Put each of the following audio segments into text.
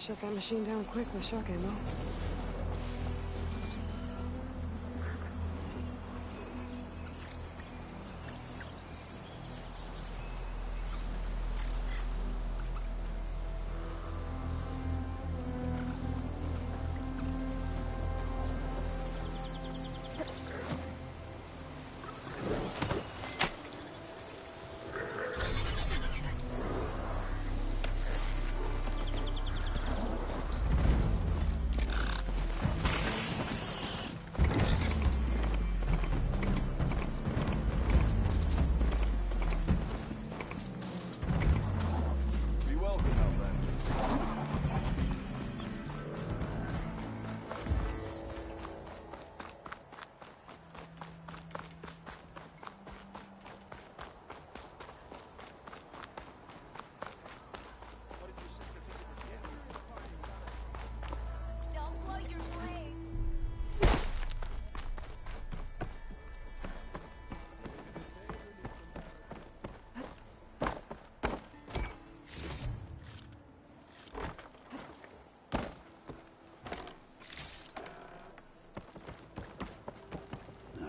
Shut that machine down quick with shock ammo.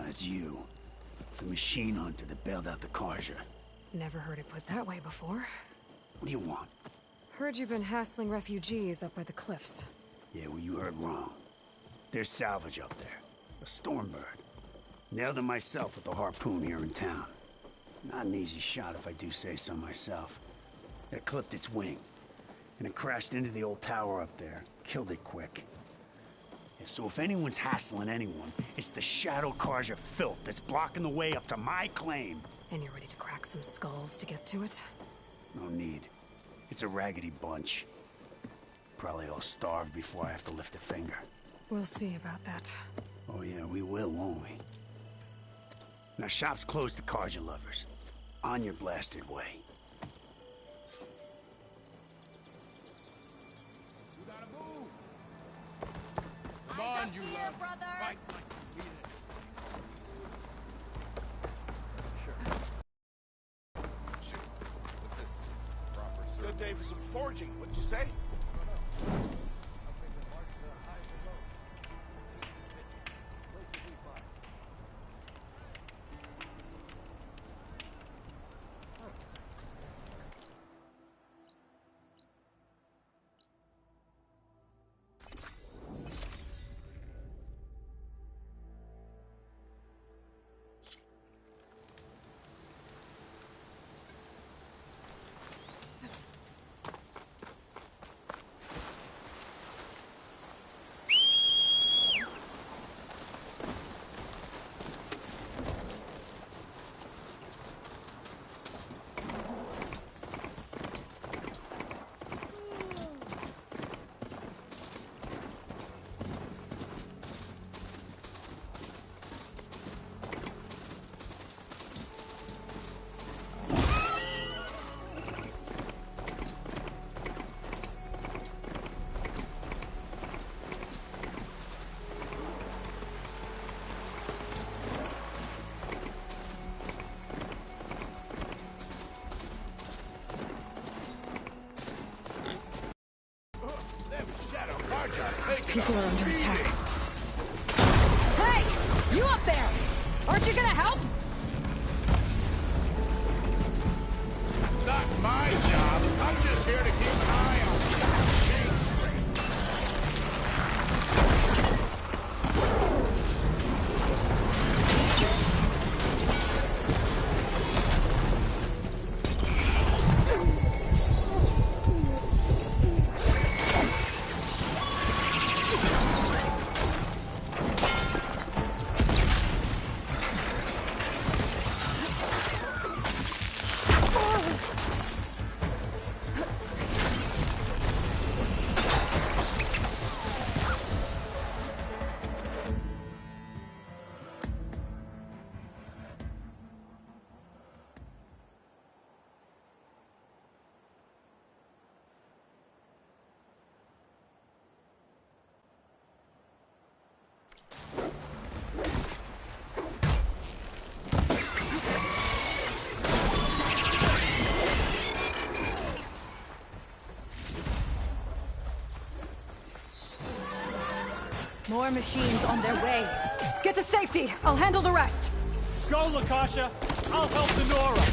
It's you. The machine hunter that bailed out the Karja. Never heard it put that way before. What do you want? Heard you've been hassling refugees up by the cliffs. Yeah, well, you heard wrong. There's salvage up there. A stormbird. Nailed it myself with a harpoon here in town. Not an easy shot if I do say so myself. It clipped its wing. And it crashed into the old tower up there. Killed it quick. Yeah, so if anyone's hassling anyone, it's the Shadow Karja filth that's blocking the way up to my claim. And you're ready to crack some skulls to get to it? No need. It's a raggedy bunch. Probably all starved before I have to lift a finger. We'll see about that. Oh yeah, we will, won't we? Now shop's closed to Karja lovers. On your blasted way. Come on, you here, lads. brother. Fight like you mean it. Sure. With this proper service. Good day for some forging, wouldn't you say? Those people are under attack. Hey! You up there! Aren't you gonna help? It's not my job. I'm just here to keep an eye on things. More machines on their way. Get to safety! I'll handle the rest! Go, Lakasha! I'll help the Nora!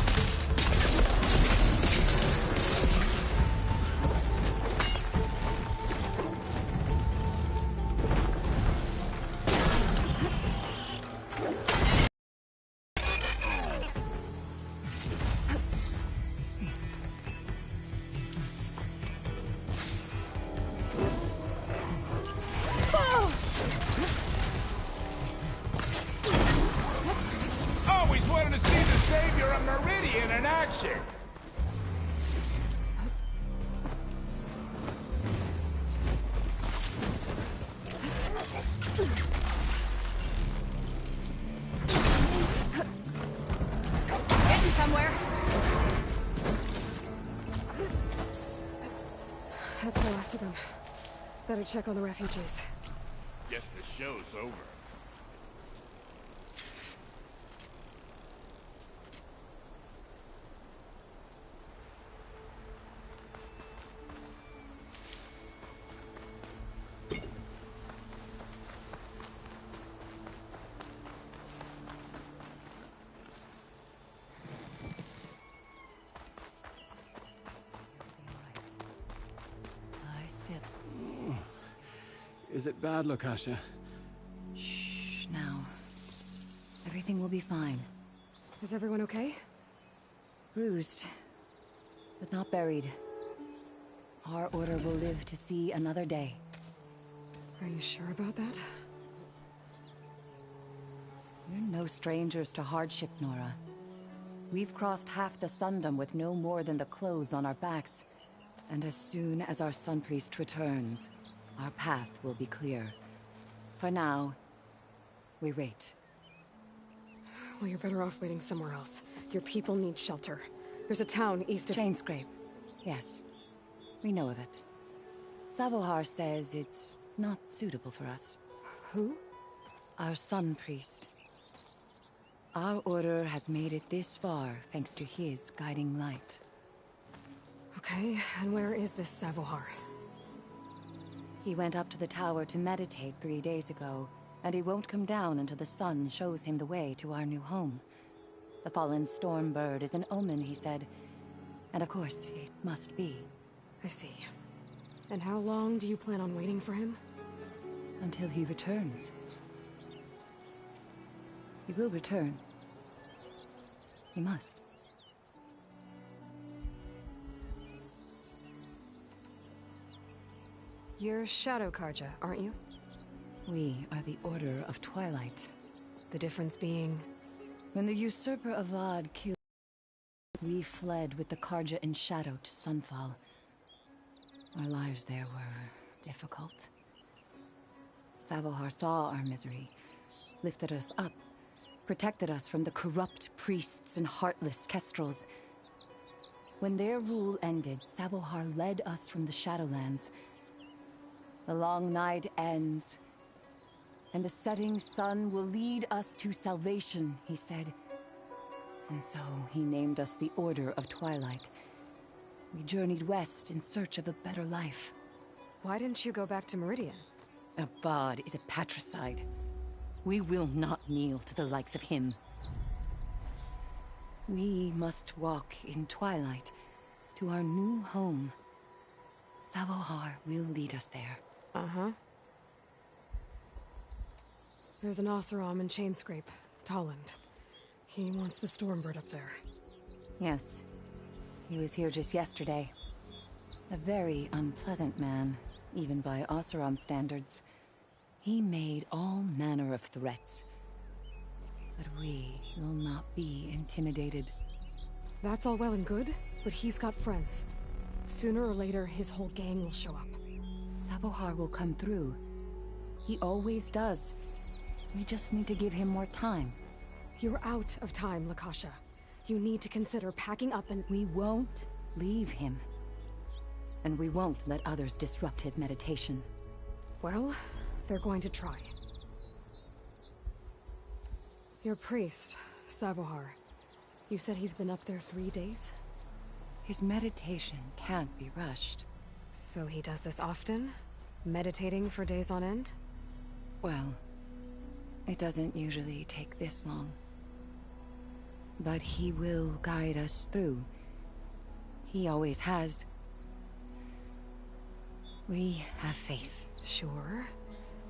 Always wanted to see the savior of Meridian in action. Getting somewhere. That's the last of them. Better check on the refugees. Guess the show's over. Lie still. Is it bad, Lakasha? Shh, now. Everything will be fine. Is everyone okay? Bruised, but not buried. Our order will live to see another day. Are you sure about that? We're no strangers to hardship, Nora. We've crossed half the Sundom with no more than the clothes on our backs. And as soon as our Sun Priest returns, our path will be clear. For now, we wait. Well, you're better off waiting somewhere else. Your people need shelter. There's a town east of... Chainscrape. Yes. We know of it. Savohar says it's not suitable for us. Who? Our Sun Priest. Our order has made it this far thanks to his guiding light. Okay, and where is this Savohar? He went up to the tower to meditate 3 days ago, and he won't come down until the sun shows him the way to our new home. The fallen storm bird is an omen, he said. And of course, it must be. I see. And how long do you plan on waiting for him? Until he returns. He will return. He must. You're Shadow Karja, aren't you? We are the Order of Twilight. The difference being... When the usurper Avad killed, we fled with the Karja in shadow to Sunfall. Our lives there were difficult. Savohar saw our misery, lifted us up, protected us from the corrupt priests and heartless kestrels. When their rule ended, Savohar led us from the Shadowlands. The long night ends, and the setting sun will lead us to salvation, he said. And so he named us the Order of Twilight. We journeyed west in search of a better life. Why didn't you go back to Meridian? Avad is a patricide. We will not kneel to the likes of him. We must walk in twilight to our new home. Savohar will lead us there. Uh-huh. There's an Oseram in Chainscrape, Tolland. He wants the Stormbird up there. Yes. He was here just yesterday. A very unpleasant man, even by Oseram standards. He made all manner of threats. But we will not be intimidated. That's all well and good, but he's got friends. Sooner or later, his whole gang will show up. Savohar will come through. He always does. We just need to give him more time. You're out of time, Lakasha. You need to consider packing up and... We won't leave him. And we won't let others disrupt his meditation. Well, they're going to try. Your priest, Savohar. You said he's been up there 3 days? His meditation can't be rushed. So he does this often? Meditating for days on end? Well, it doesn't usually take this long. But he will guide us through. He always has. We have faith. Sure,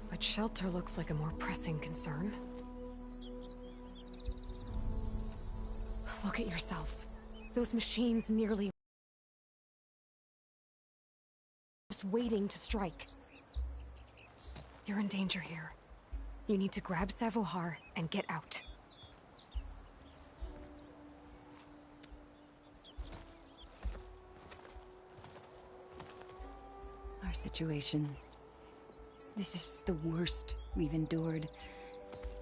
but shelter looks like a more pressing concern. Look at yourselves. Those machines nearly... just waiting to strike. You're in danger here. You need to grab Savohar and get out. Our situation. This is the worst we've endured.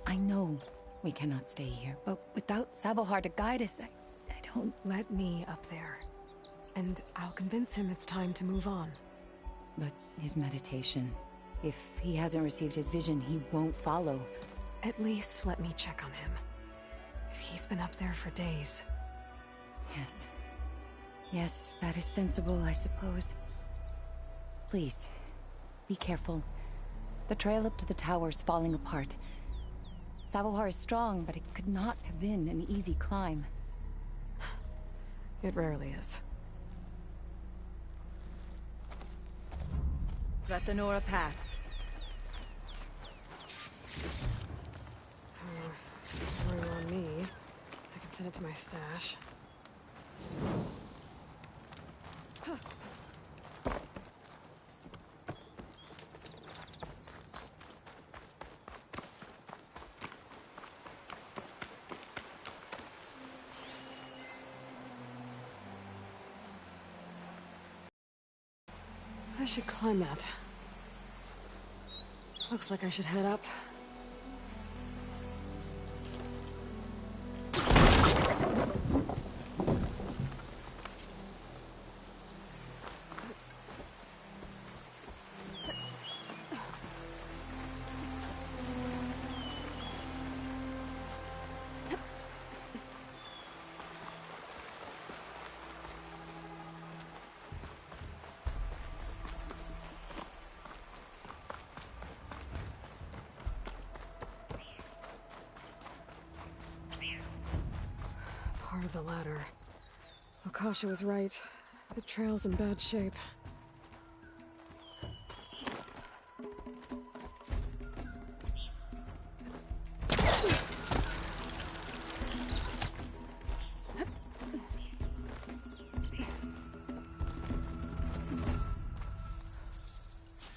I know we cannot stay here, but without Savohar to guide us, I don't... Let me up there, and I'll convince him it's time to move on. But his meditation... If he hasn't received his vision, he won't follow. At least let me check on him. If he's been up there for days. Yes. Yes, that is sensible, I suppose. Please, be careful. The trail up to the tower's falling apart. Savohar is strong, but it could not have been an easy climb. It rarely is. Let the Nora pass. Worry on me. I can send it to my stash. I should climb that. Looks like I should head up. Part of the ladder. Akasha was right. The trail's in bad shape.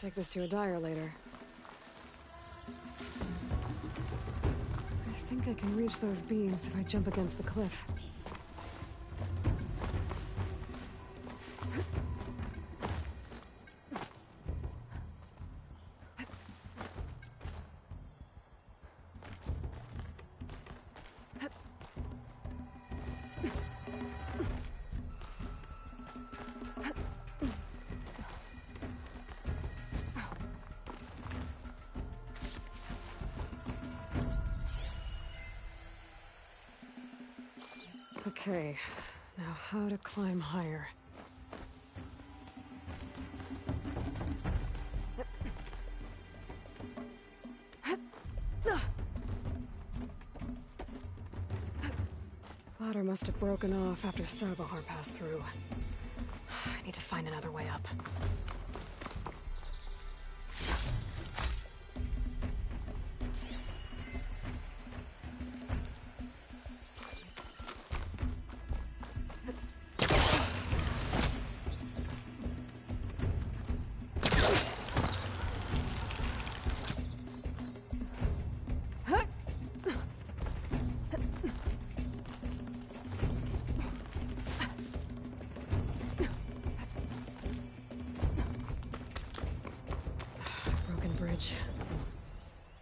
Take this to a dyer later. I think I can reach those beams if I jump against the cliff. Okay, now how to climb higher. Ladder must have broken off after Savohar passed through. I need to find another way up.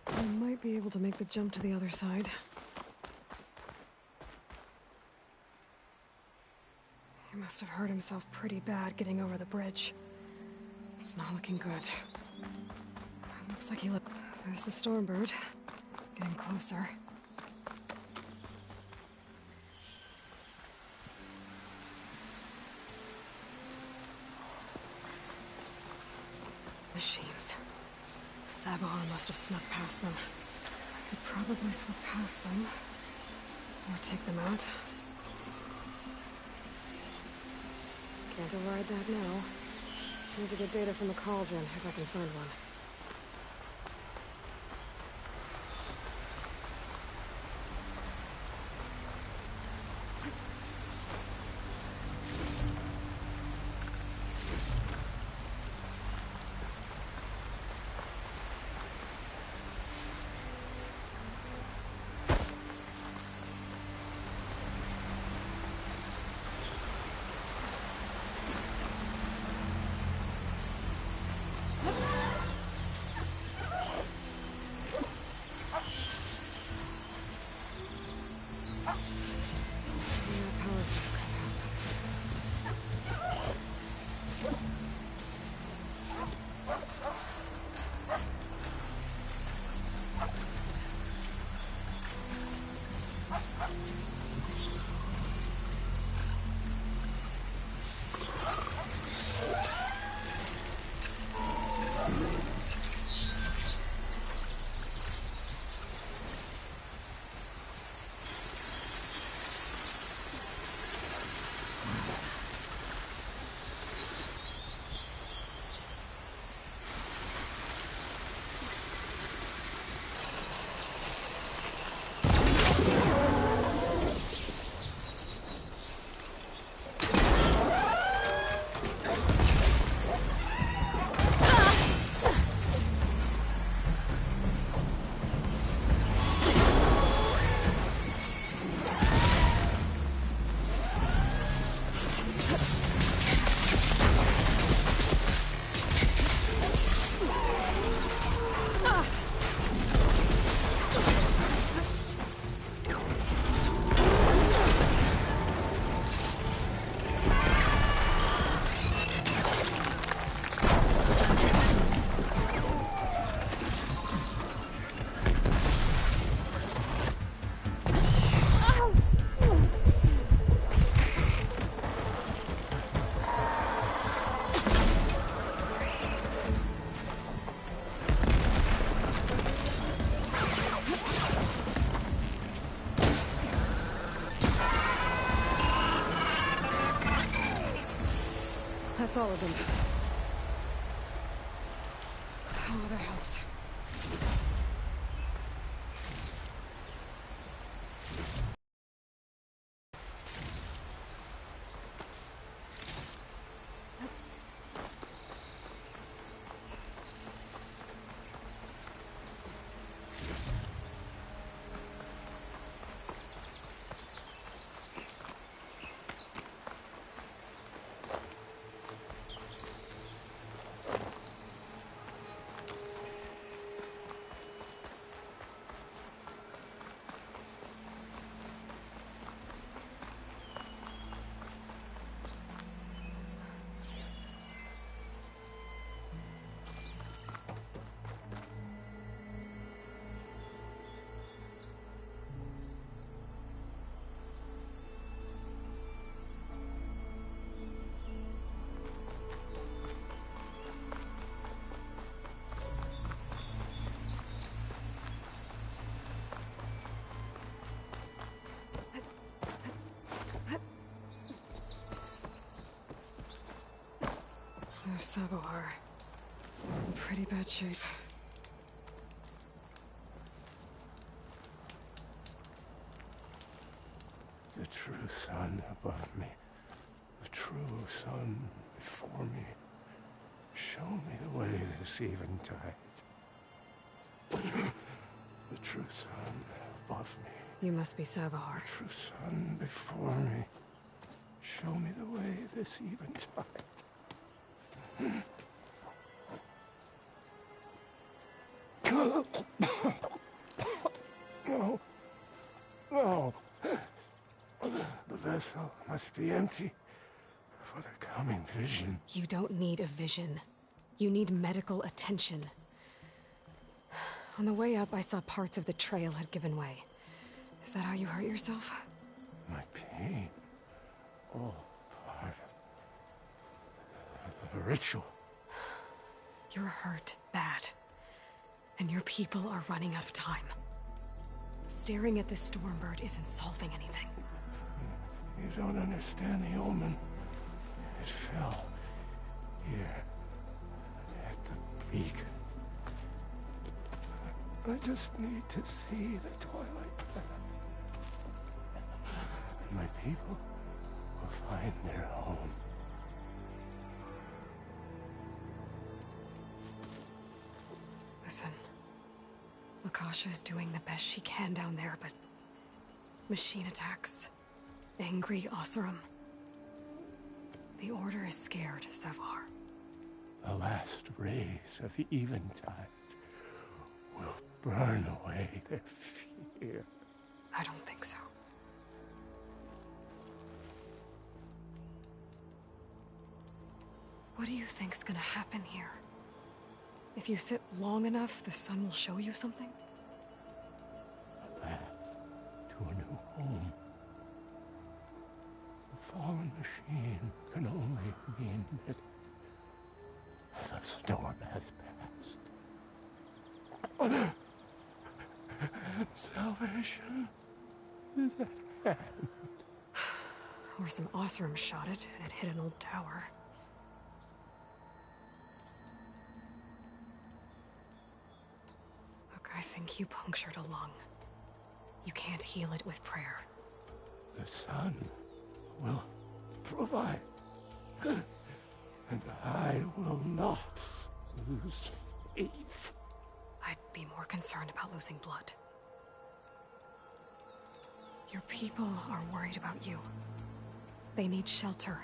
I might be able to make the jump to the other side. He must have hurt himself pretty bad getting over the bridge. It's not looking good. Looks like he looked... There's the Stormbird. Getting closer. Machines. Sabahar must have snuck past them. I could probably slip past them. Or take them out. Can't override that now. Need to get data from the cauldron, if I can find one. That's all of them. Oh, that helps. There's Sabahar. In pretty bad shape. The true sun above me, the true sun before me. Show me the way this eventide. The true sun above me. You must be Sabahar. The true sun before me. Show me the way this eventide. No. No. The vessel must be empty for the coming vision. You don't need a vision. You need medical attention. On the way up, I saw parts of the trail had given way. Is that how you hurt yourself? My pain. All part of the ritual. You're hurt bad. And your people are running out of time. Staring at this Stormbird isn't solving anything. You don't understand the omen. It fell here at the peak. I just need to see the twilight path. And my people will find their home. Listen, Lakasha is doing the best she can down there, but machine attacks, angry Oseram. The Order is scared, Savar. The last rays of eventide will burn away their fear. I don't think so. What do you think's gonna happen here? If you sit long enough, the sun will show you something? A path to a new home. The fallen machine can only mean that the storm has passed. Salvation is at hand. Or some Oseram shot it, and it hit an old tower. Look, I think you punctured a lung. You can't heal it with prayer. The sun will provide. And I will not lose faith. I'd be more concerned about losing blood. Your people are worried about you. They need shelter,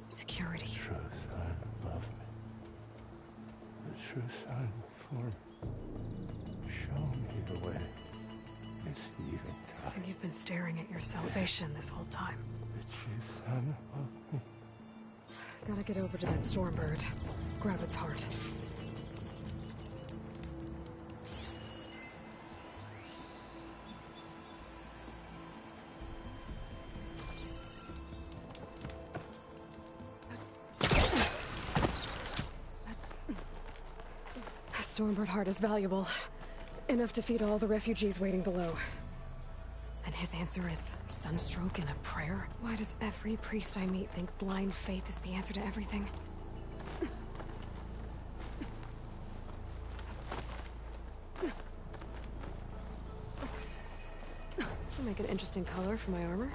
security. The true sun above me. The true sun before me. Show me the way. This I eventide. think you've been staring at your salvation this whole time. The true sun above me. Gotta get over to that Stormbird. Grab its heart. A Stormbird heart is valuable. Enough to feed all the refugees waiting below. And his answer is sunstroke and a prayer? Why does every priest I meet think blind faith is the answer to everything? I'll make an interesting color for my armor.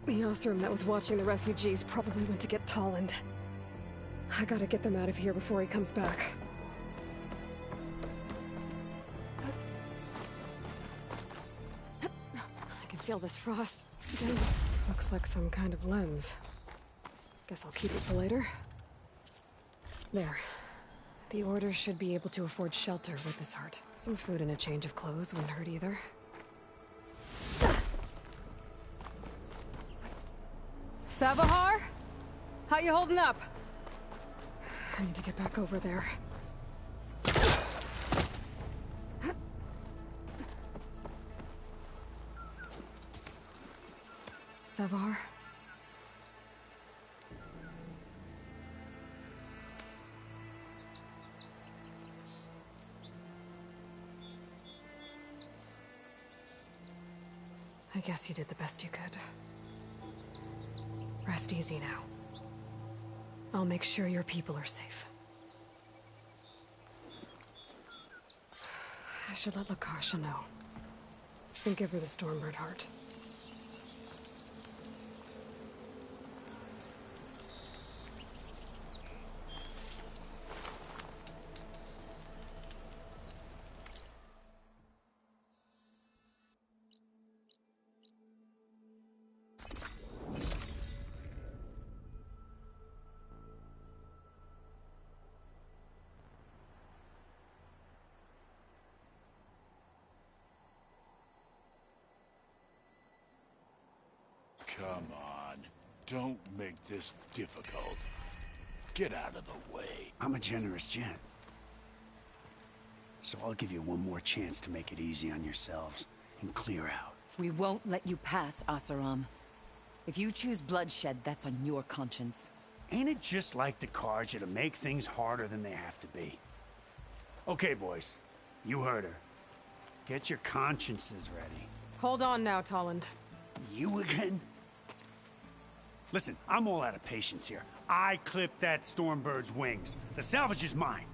The Oseram that was watching the refugees probably went to get Tolland. I gotta get them out of here before he comes back. I can feel this frost. Looks like some kind of lens. Guess I'll keep it for later. There. The Order should be able to afford shelter with this heart. Some food and a change of clothes wouldn't hurt either. Savahar? How you holding up? I need to get back over there. Savar? I guess you did the best you could. Rest easy now. I'll make sure your people are safe. I should let Lakasha know. And give her the Stormbird heart. Come on. Don't make this difficult. Get out of the way. I'm a generous gent. So I'll give you one more chance to make it easy on yourselves and clear out. We won't let you pass, Asaram. If you choose bloodshed, that's on your conscience. Ain't it just like the Carja to make things harder than they have to be? Okay, boys. You heard her. Get your consciences ready. Hold on now, Tolland. You again? Listen, I'm all out of patience here. I clipped that Stormbird's wings. The salvage is mine.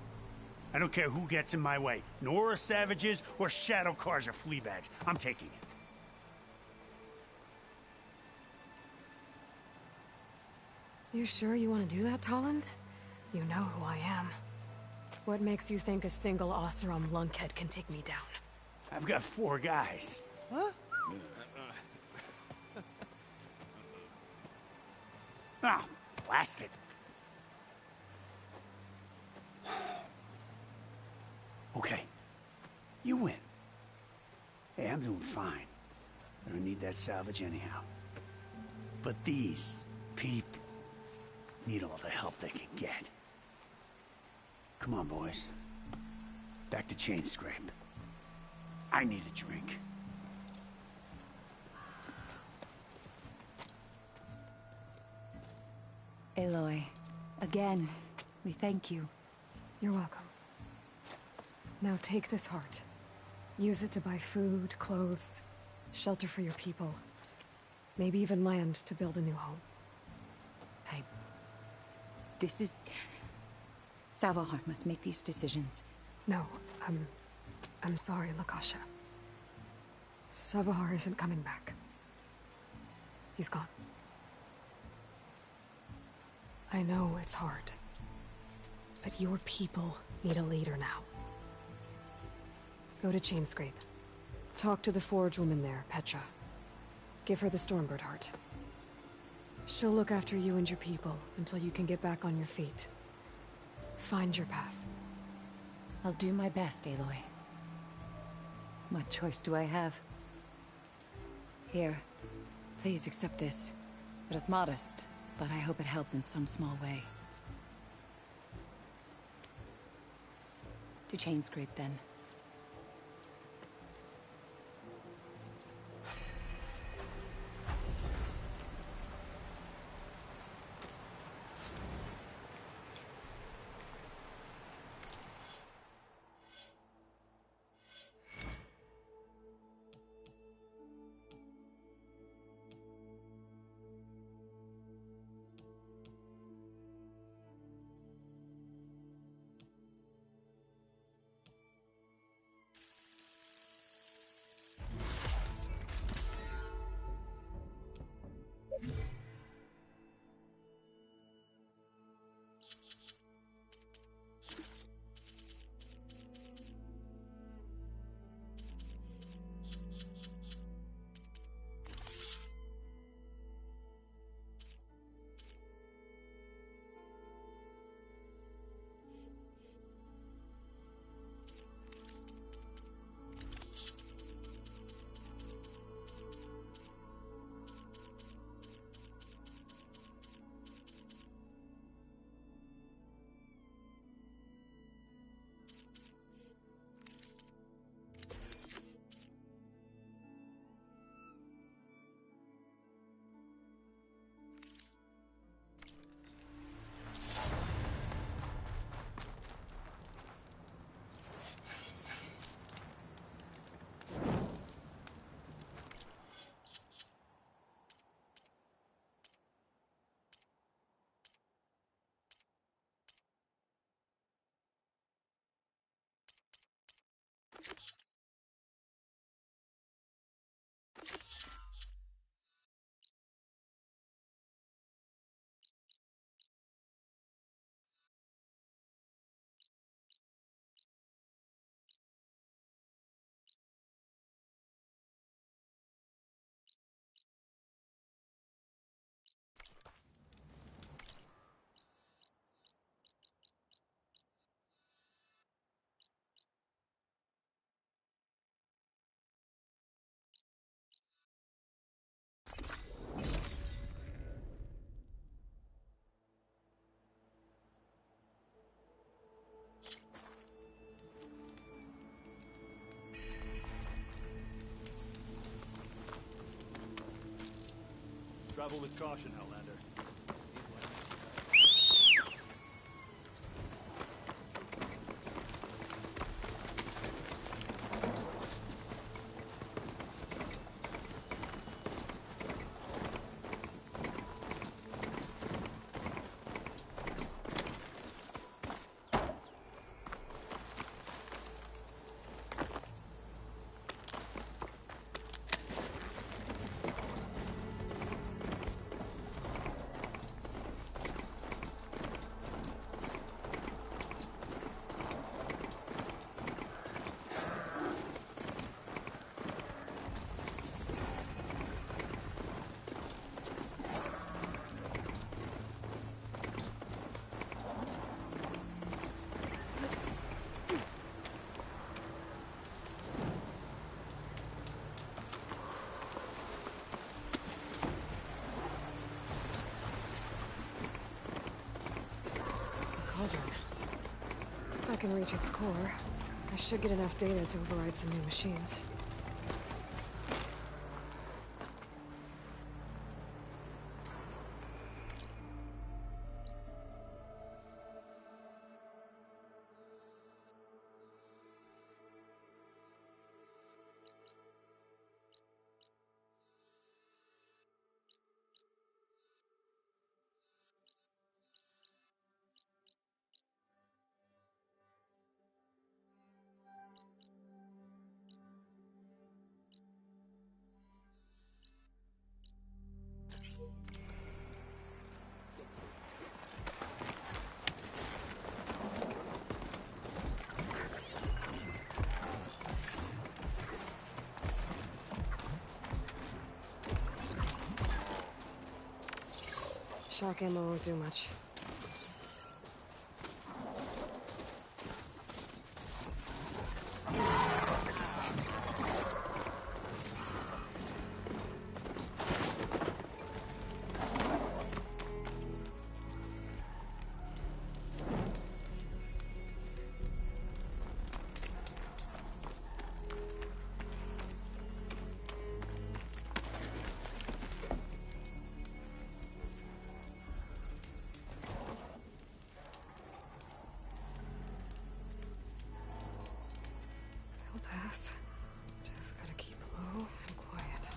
I don't care who gets in my way. Nora savages or Shadow Carja fleabags. I'm taking it. You sure you want to do that, Tolland? You know who I am. What makes you think a single Oseram lunkhead can take me down? I've got 4 guys. What? Ah, blast it. Okay. You win. Hey, I'm doing fine. I don't need that salvage anyhow. But these people need all the help they can get. Come on, boys. Back to chain scrape. I need a drink. Aloy, again, we thank you. You're welcome. Now take this heart. Use it to buy food, clothes, shelter for your people. Maybe even land to build a new home. This is... Savahar must make these decisions. No, I'm sorry, Lakasha. Savahar isn't coming back. He's gone. I know it's hard, but your people need a leader now. Go to Chainscrape. Talk to the forge woman there, Petra. Give her the Stormbird heart. She'll look after you and your people until you can get back on your feet. Find your path. I'll do my best, Aloy. What choice do I have? Here, please accept this. It is modest, but I hope it helps in some small way. To Chainscrape, then. Travel with caution, Outlander. If I can reach its core, I should get enough data to override some new machines. Shock ammo won't do much. Just gotta keep low and quiet.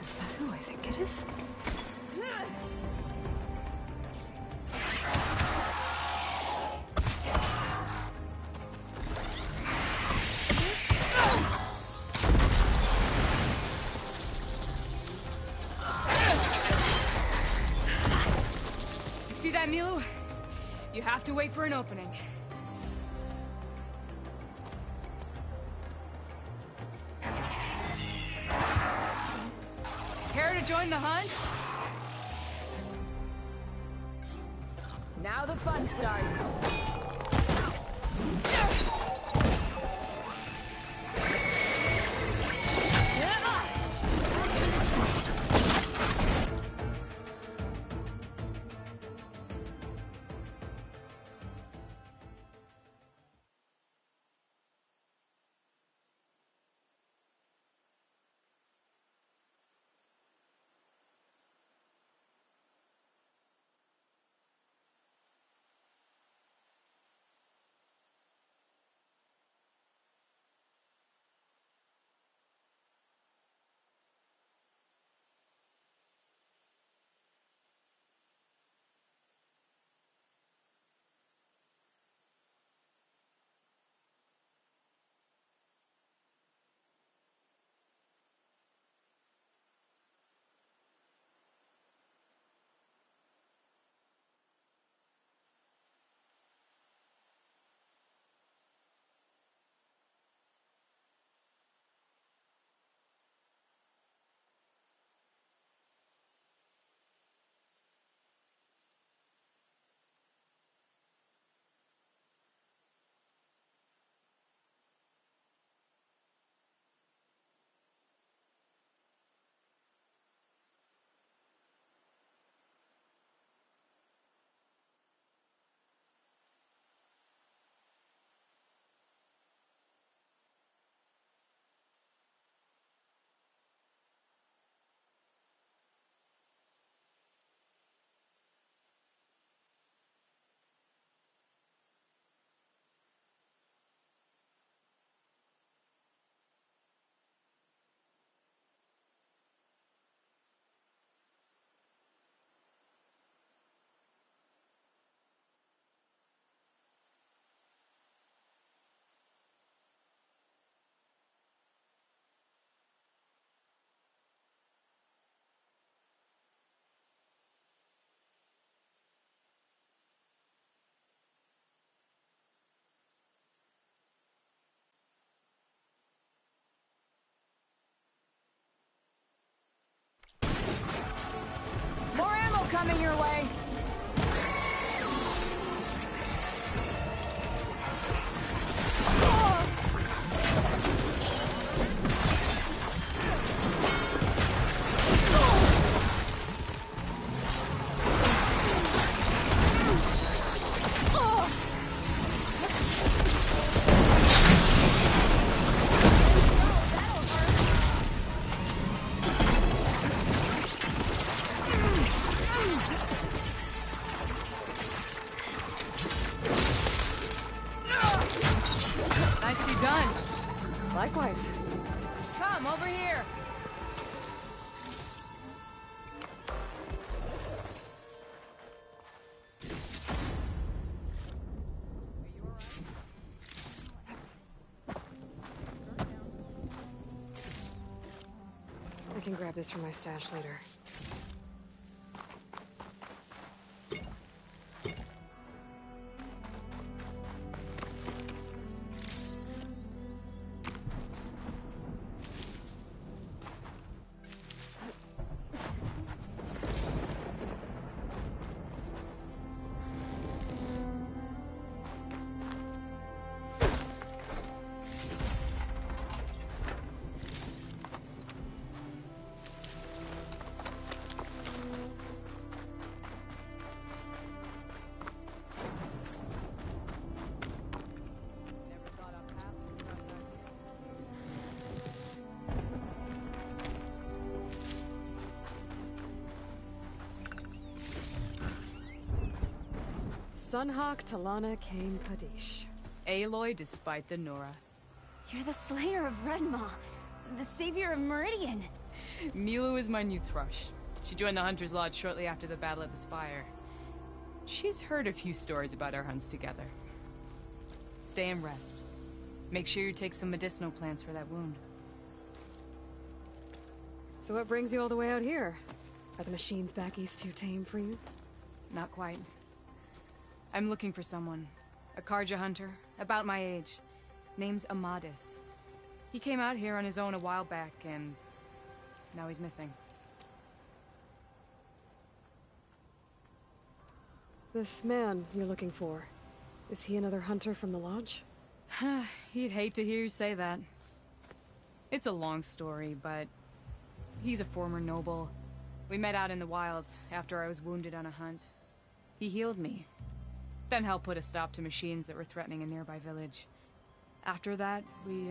Is that who I think it is? that, Milu? You have to wait for an opening. Care to join the hunt? Now the fun starts. More ammo coming your way. Nicely done. Likewise. Come over here. I can grab this from my stash later. Sunhawk Talana Kane Kadish. Aloy despite the Nora. You're the slayer of Redmaw, the savior of Meridian. Milu is my new thrush. She joined the Hunter's Lodge shortly after the Battle of the Spire. She's heard a few stories about our hunts together. Stay and rest. Make sure you take some medicinal plants for that wound. So what brings you all the way out here? Are the machines back east too tame for you? Not quite. I'm looking for someone. A Karja hunter, about my age. Name's Amadis. He came out here on his own a while back, and now he's missing. This man you're looking for, is he another hunter from the lodge? He'd hate to hear you say that. It's a long story, but he's a former noble. We met out in the wilds after I was wounded on a hunt. He healed me, then helped put a stop to machines that were threatening a nearby village. After that, we,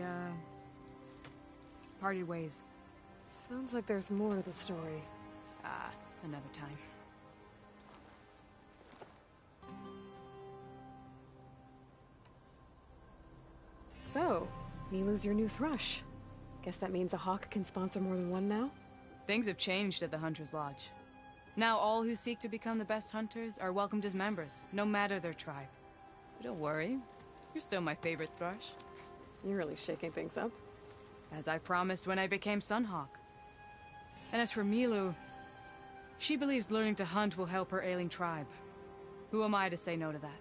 parted ways. Sounds like there's more to the story. Another time. So, Milu's your new thrush. Guess that means a hawk can sponsor more than one now? Things have changed at the Hunter's Lodge. Now all who seek to become the best hunters are welcomed as members, no matter their tribe. But don't worry, you're still my favorite thrush. You're really shaking things up. As I promised when I became Sunhawk. And as for Milu, she believes learning to hunt will help her ailing tribe. Who am I to say no to that?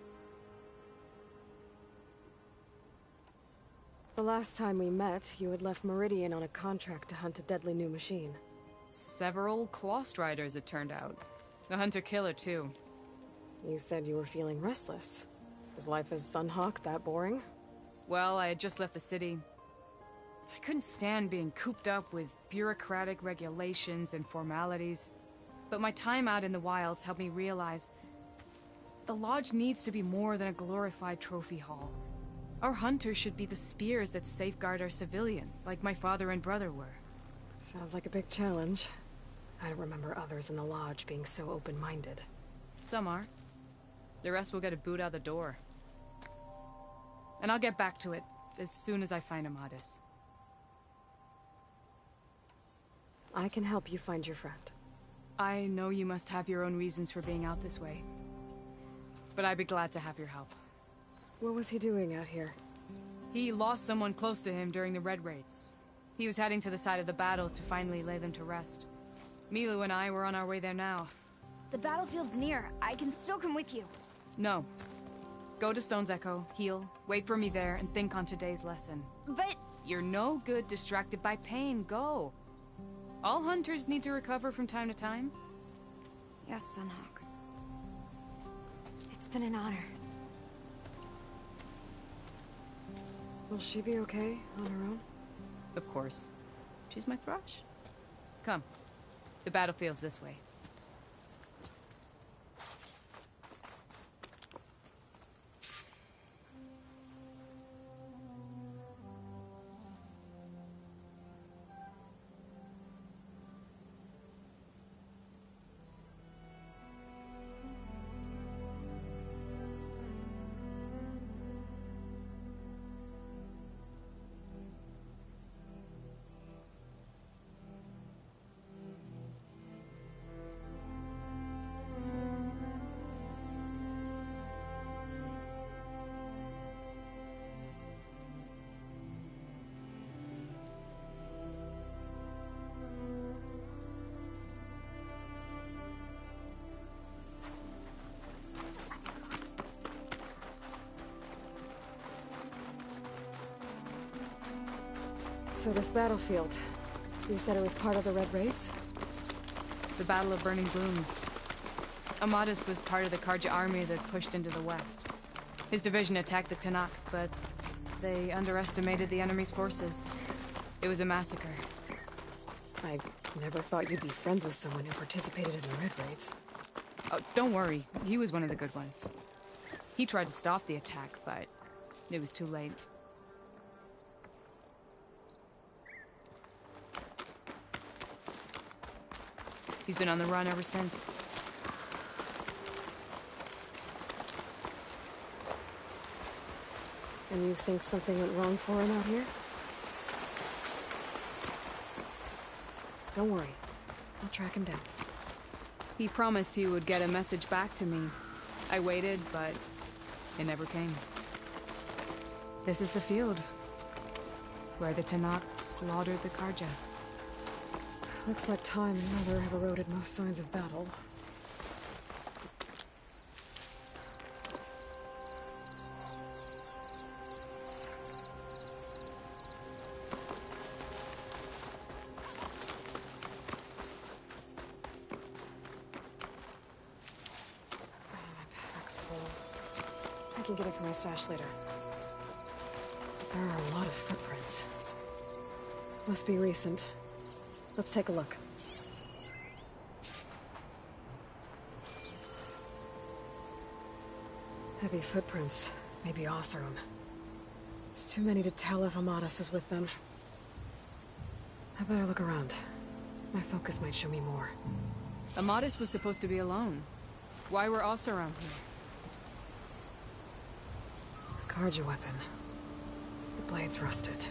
The last time we met, you had left Meridian on a contract to hunt a deadly new machine. Several Clawstriders, it turned out. A hunter-killer, too. You said you were feeling restless. Was life as Sunhawk that boring? Well, I had just left the city. I couldn't stand being cooped up with bureaucratic regulations and formalities. But my time out in the wilds helped me realize the lodge needs to be more than a glorified trophy hall. Our hunters should be the spears that safeguard our civilians, like my father and brother were. Sounds like a big challenge. I don't remember others in the lodge being so open-minded. Some are. The rest will get a boot out the door. And I'll get back to it as soon as I find Amadis. I can help you find your friend. I know you must have your own reasons for being out this way. But I'd be glad to have your help. What was he doing out here? He lost someone close to him during the Red Raids. He was heading to the side of the battle to finally lay them to rest. Milu and I were on our way there now. The battlefield's near. I can still come with you. No. Go to Stone's Echo, heal, wait for me there, and think on today's lesson. But... You're no good distracted by pain. Go. All hunters need to recover from time to time. Yes, Sunhawk. It's been an honor. Will she be okay on her own? Of course. She's my thrush. Come. The battlefield's this way. So this battlefield, you said it was part of the Red Raids? The Battle of Burning Blooms. Amadis was part of the Karja army that pushed into the west. His division attacked the Tanakh, but they underestimated the enemy's forces. It was a massacre. I never thought you'd be friends with someone who participated in the Red Raids. Oh, don't worry. He was one of the good ones. He tried to stop the attack, but it was too late. He's been on the run ever since. And you think something went wrong for him out here? Don't worry. I'll track him down. He promised he would get a message back to me. I waited, but it never came. This is the field, where the Tanakh slaughtered the Karja. Looks like time and Mother have eroded most signs of battle. can get it from my stash later. There are a lot of footprints. Must be recent. Let's take a look. Heavy footprints. Maybe Oseram. It's too many to tell if Amadas is with them. I better look around. My focus might show me more. Amadas was supposed to be alone. Why were Oseram here? A Karja weapon. The blade's rusted.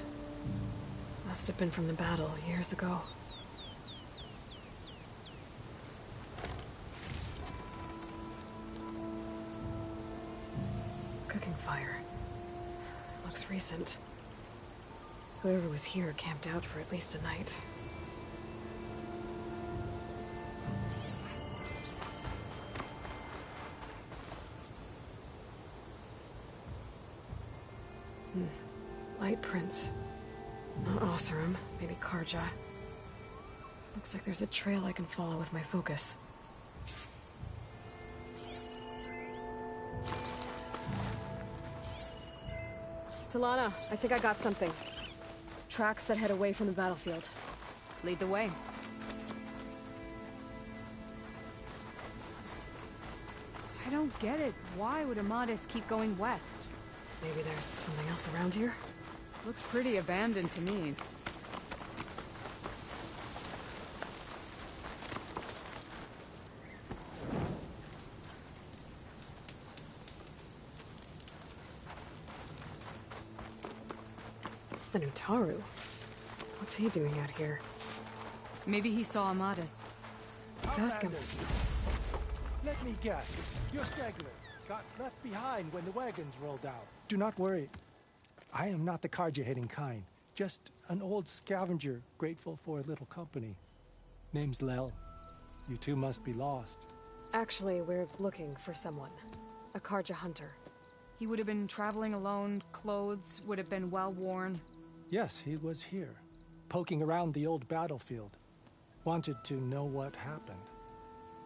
Must have been from the battle years ago. Cooking fire. Looks recent. Whoever was here camped out for at least a night. Light prints. Not Oseram, maybe Karja. Looks like there's a trail I can follow with my focus. Talana, I think I got something. Tracks that head away from the battlefield. Lead the way. I don't get it. Why would Amadas keep going west? Maybe there's something else around here? Looks pretty abandoned to me. The Nutaru? What's he doing out here? Maybe he saw Amadas. Let's ask him. Let me guess. You're stragglers. Got left behind when the wagons rolled out. Do not worry. I am not the Karja-hating kind. Just an old scavenger grateful for a little company. Name's Lel. You two must be lost. Actually, we're looking for someone. A Karja hunter. He would have been traveling alone, clothes would have been well worn. Yes, he was here, poking around the old battlefield. Wanted to know what happened.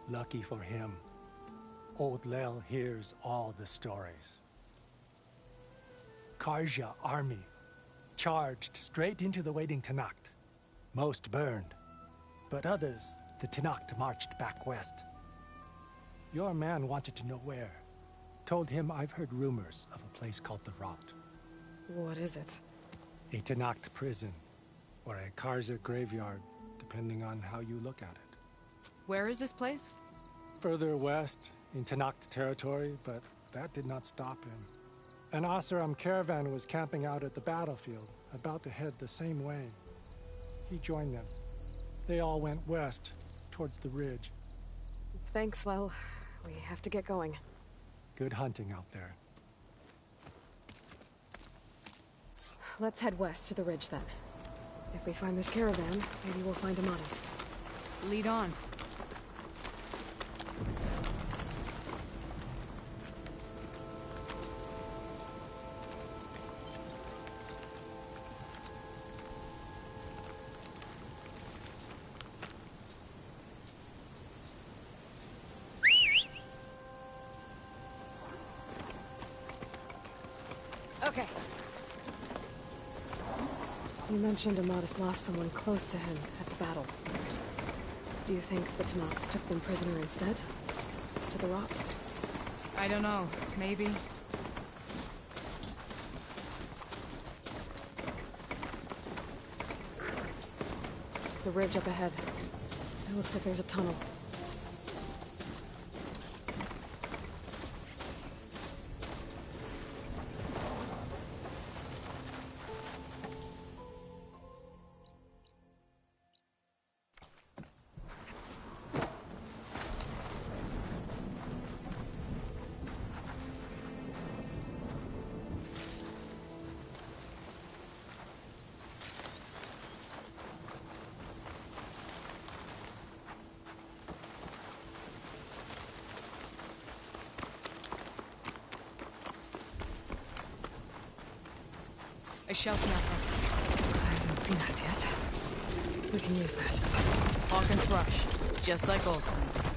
Lucky for him, old Lel hears all the stories. Karja army charged straight into the waiting Tenakth. Most burned, but others, the Tenakth marched back west. Your man wanted to know where. Told him I've heard rumors of a place called the Rot. What is it? A Tenakth prison, or a Karja graveyard, depending on how you look at it. Where is this place? Further west, in Tenakth territory, but that did not stop him. An Oseram caravan was camping out at the battlefield, about to head the same way. He joined them. They all went west, towards the ridge. Thanks, Lel. We have to get going. Good hunting out there. Let's head west to the ridge then. If we find this caravan, maybe we'll find Amadas. Lead on. Okay. You mentioned Amadas lost someone close to him at the battle. Do you think the Tenakth took them prisoner instead? To the Rot? I don't know. Maybe. The ridge up ahead. It looks like there's a tunnel. A shelter network. Hasn't seen us yet. We can use that. Hawk and thrush, just like old times.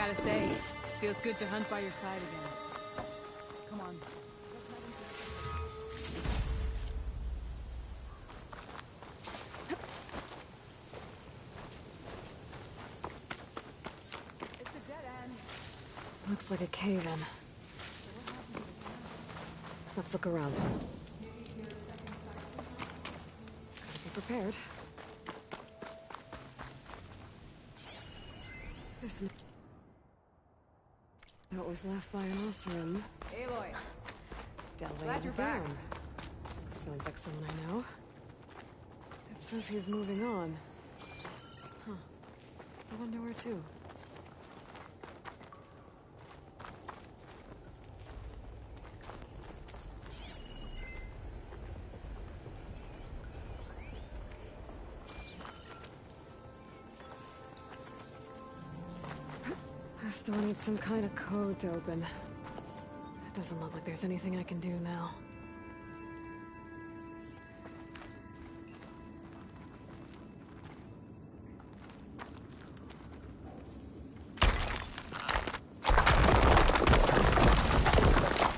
Gotta say, feels good to hunt by your side again. Come on. It's a dead end. Looks like a cave-in. Let's look around. Gotta be prepared. This note was left by Osram. Aloy, Down glad you're back. down. Sounds like someone I know. It says he's moving on. Huh. I wonder where to. This door needs some kind of code to open. It doesn't look like there's anything I can do now.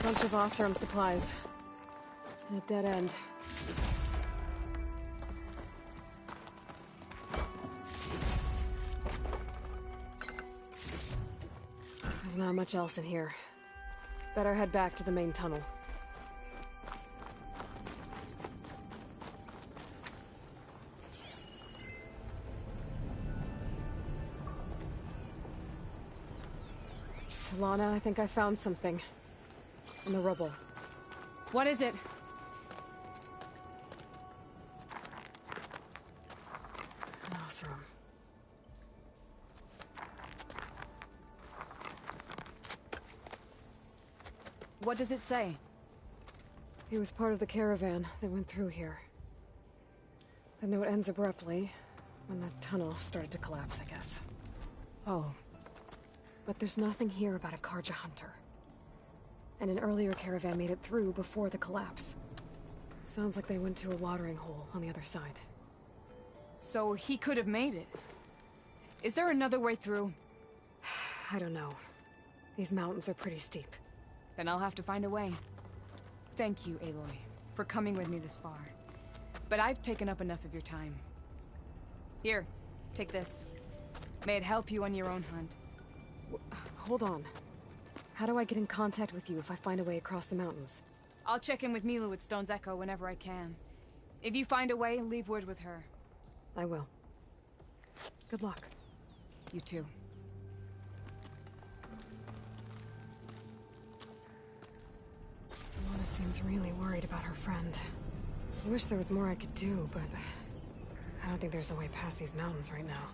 Bunch of Osram supplies. And a dead end. There's not much else in here. Better head back to the main tunnel. Talana, I think I found something. In the rubble. what is it? An Osram. What does it say? He was part of the caravan that went through here. The note ends abruptly, when the tunnel started to collapse, I guess. Oh. But there's nothing here about a Karja hunter. And an earlier caravan made it through before the collapse. Sounds like they went to a watering hole on the other side. So he could have made it. Is there another way through? I don't know. These mountains are pretty steep. Then I'll have to find a way. Thank you, Aloy, for coming with me this far. But I've taken up enough of your time. Here, take this. May it help you on your own hunt. Hold on. How do I get in contact with you if I find a way across the mountains? I'll check in with Mila at Stone's Echo whenever I can. If you find a way, leave word with her. I will. Good luck. You too. Talana seems really worried about her friend. I wish there was more I could do, but I don't think there's a way past these mountains right now.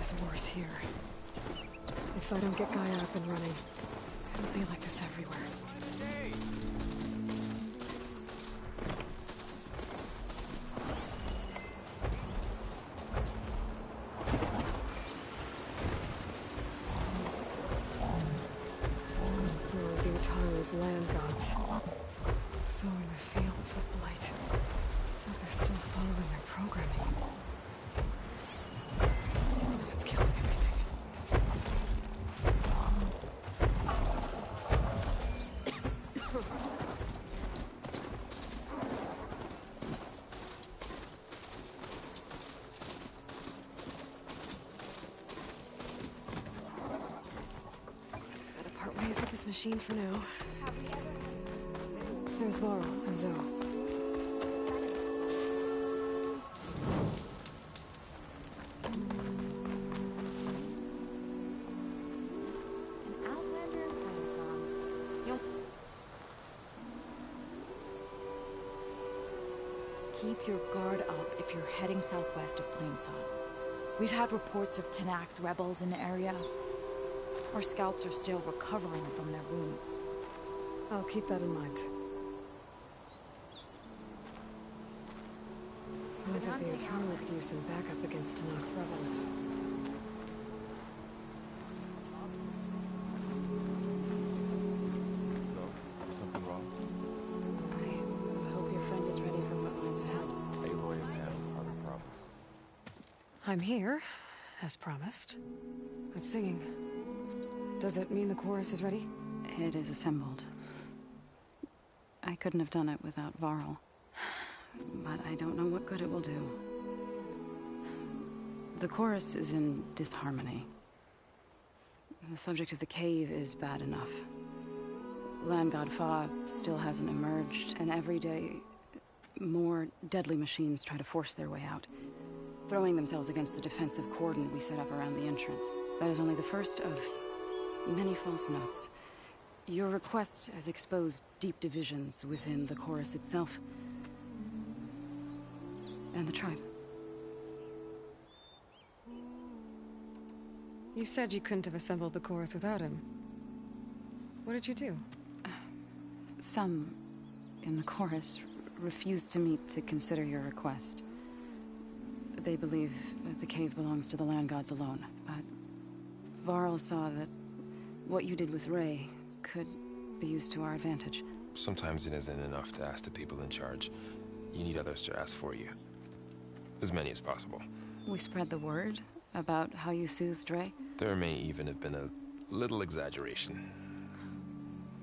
is worse here. If I don't get Gaia up and running, it'll be like this everywhere. Land gods. So in the fields with blight. So they're still following their programming. It's killing everything. Gotta part ways with this machine for now. There's Varl and Zoe. Keep your guard up if you're heading southwest of Plainsong. We've had reports of Tenakth rebels in the area. Our scouts are still recovering from their wounds. I'll keep that in mind. Sounds like the Eternal could use some backup against Tenakth rebels. Something wrong? I hope your friend is ready for what lies ahead. Aloy has had a harder problem. I'm here, as promised. That's singing. Does it mean the chorus is ready? It is assembled. I couldn't have done it without Varl. But I don't know what good it will do. The chorus is in disharmony. The subject of the cave is bad enough. Land God Fa still hasn't emerged, and every day, more deadly machines try to force their way out, throwing themselves against the defensive cordon we set up around the entrance. That is only the first of many false notes. Your request has exposed deep divisions within the chorus itself and the tribe. You said you couldn't have assembled the chorus without him. What did you do? Some in the chorus refused to meet to consider your request. They believe that the cave belongs to the land gods alone, but Varl saw that what you did with Ray could be used to our advantage. Sometimes it isn't enough to ask the people in charge. You need others to ask for you. As many as possible. We spread the word about how you soothed Ray. There may even have been a little exaggeration.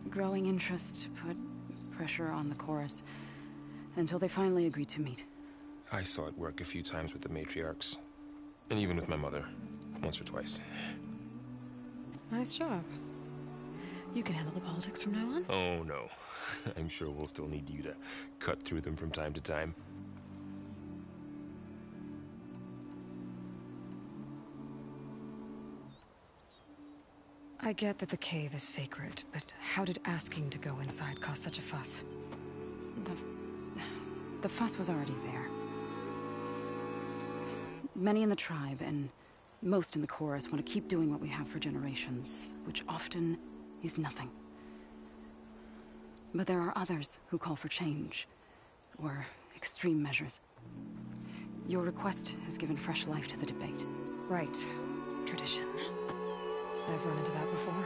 Growing interest put pressure on the chorus until they finally agreed to meet. I saw it work a few times with the matriarchs. And even with my mother. Once or twice. Nice job. You can handle the politics from now on? Oh, no. I'm sure we'll still need you to cut through them from time to time. I get that the cave is sacred, but how did asking to go inside cause such a fuss? The fuss was already there. Many in the tribe, and most in the chorus, want to keep doing what we have for generations, which often is nothing. But there are others who call for change, or extreme measures. Your request has given fresh life to the debate. Right. Tradition. I've run into that before.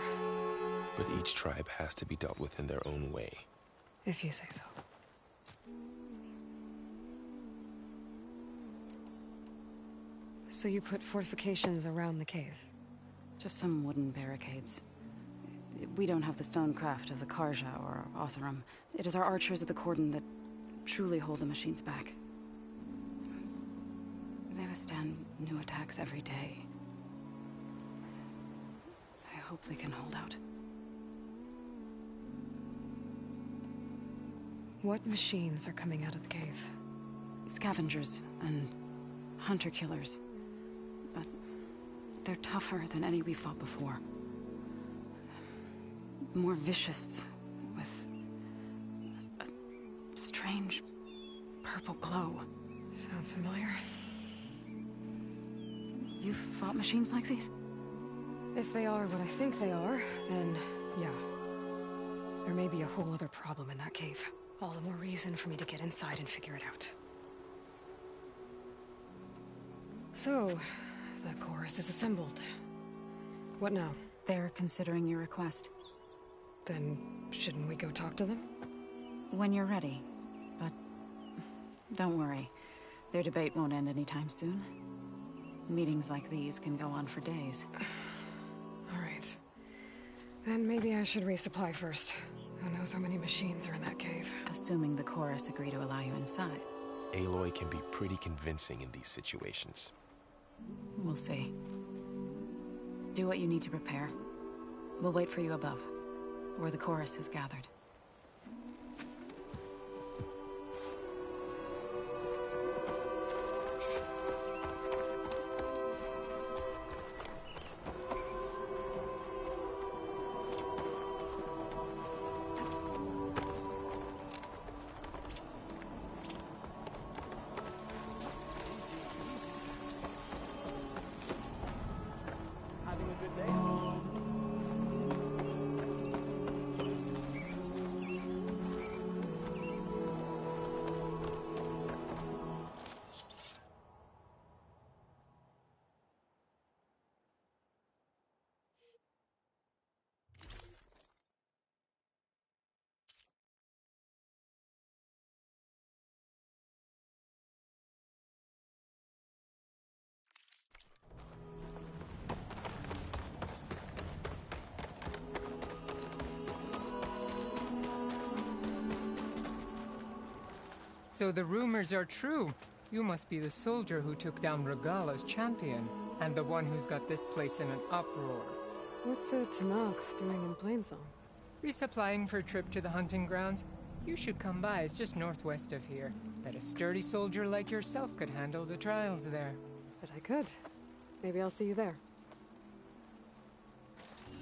But each tribe has to be dealt with in their own way. If you say so. So you put fortifications around the cave? Just some wooden barricades. We don't have the stonecraft of the Karja or Oseram. It is our archers of the cordon that truly hold the machines back. They withstand new attacks every day. I hope they can hold out. What machines are coming out of the cave? Scavengers and hunter-killers. But they're tougher than any we fought before. More vicious, with a strange purple glow. Sounds familiar. You've fought machines like these? If they are what I think they are, then yeah. There may be a whole other problem in that cave. All the more reason for me to get inside and figure it out. So, the chorus is assembled. What now? They're considering your request. Then, shouldn't we go talk to them? When you're ready. But don't worry. Their debate won't end anytime soon. Meetings like these can go on for days. All right. Then maybe I should resupply first. Who knows how many machines are in that cave? Assuming the chorus agree to allow you inside. Aloy can be pretty convincing in these situations. We'll see. Do what you need to prepare. We'll wait for you above, where the chorus has gathered. So the rumors are true. You must be the soldier who took down Regala's champion, and the one who's got this place in an uproar. What's a Tanakhth doing in Plainsong? Resupplying for a trip to the hunting grounds? You should come by, it's just northwest of here. Bet a sturdy soldier like yourself could handle the trials there. But I could. Maybe I'll see you there.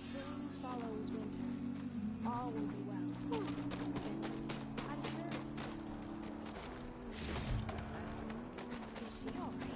Spring follows winter. All will be well. I'm sure Is she all right?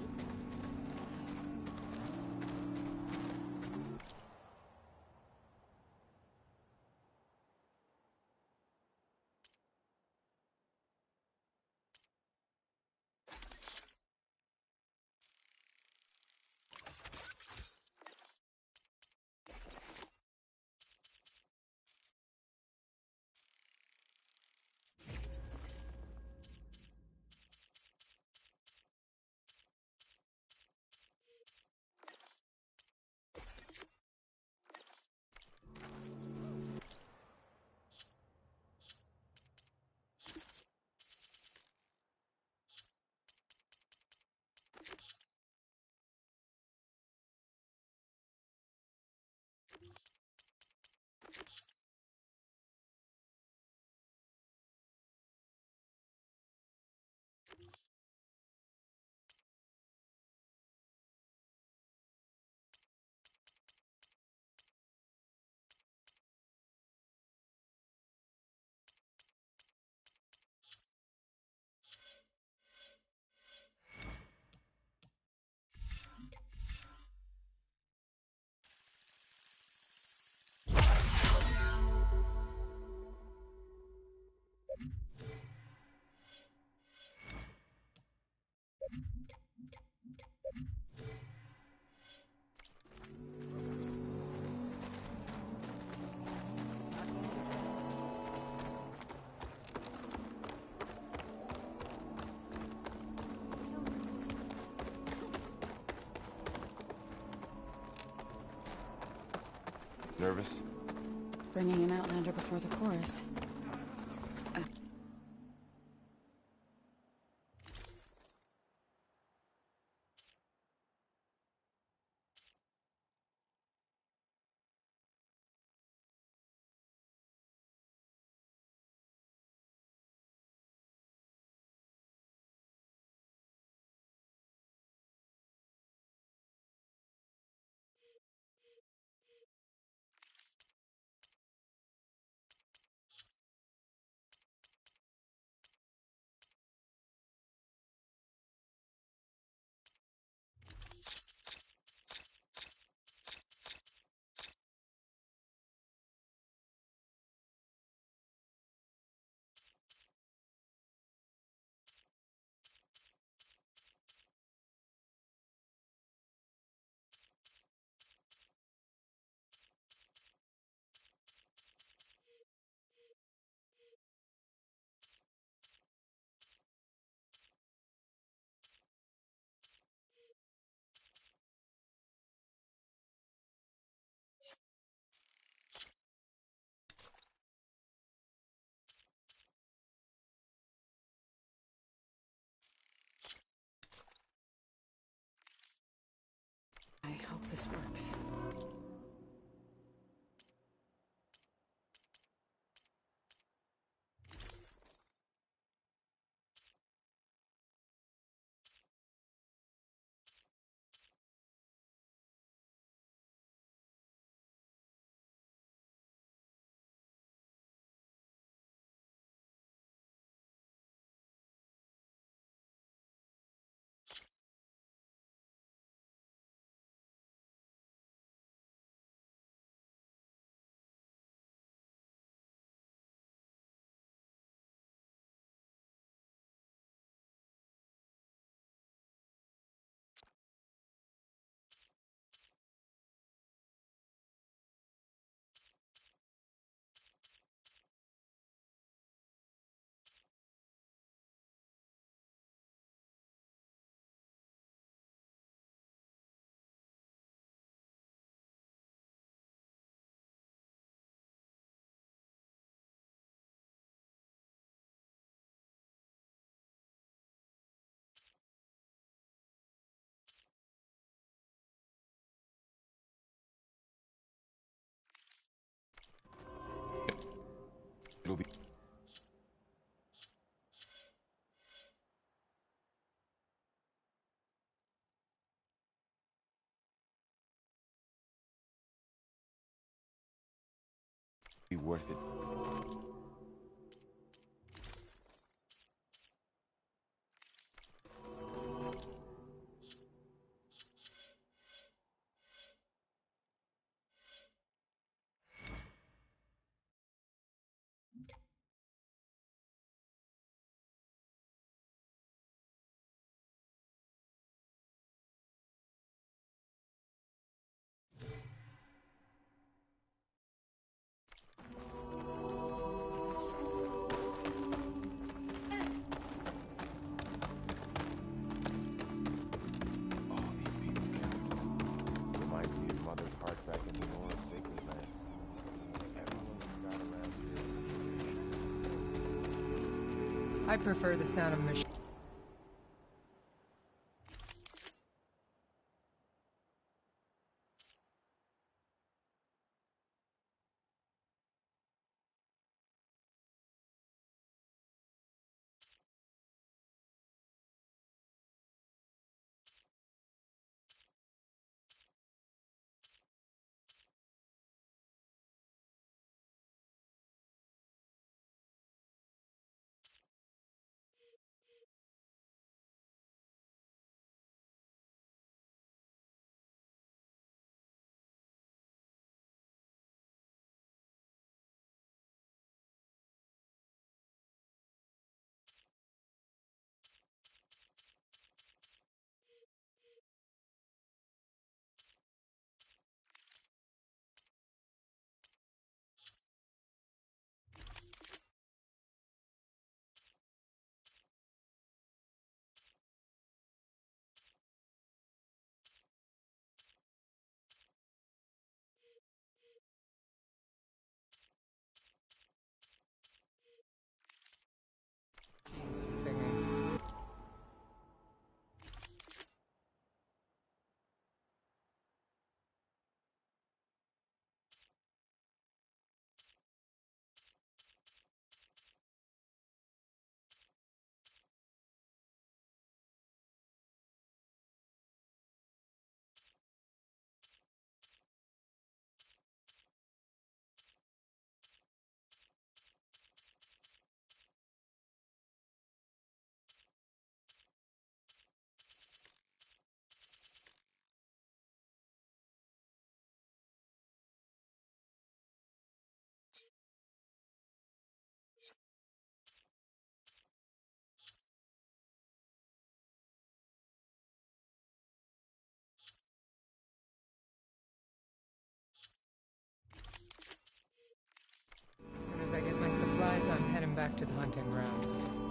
Nervous? Bringing an outlander before the chorus. hope this works. It'll be worth it. I prefer the sound of machines. To singing. As soon as I get my supplies, I'm heading back to the hunting grounds.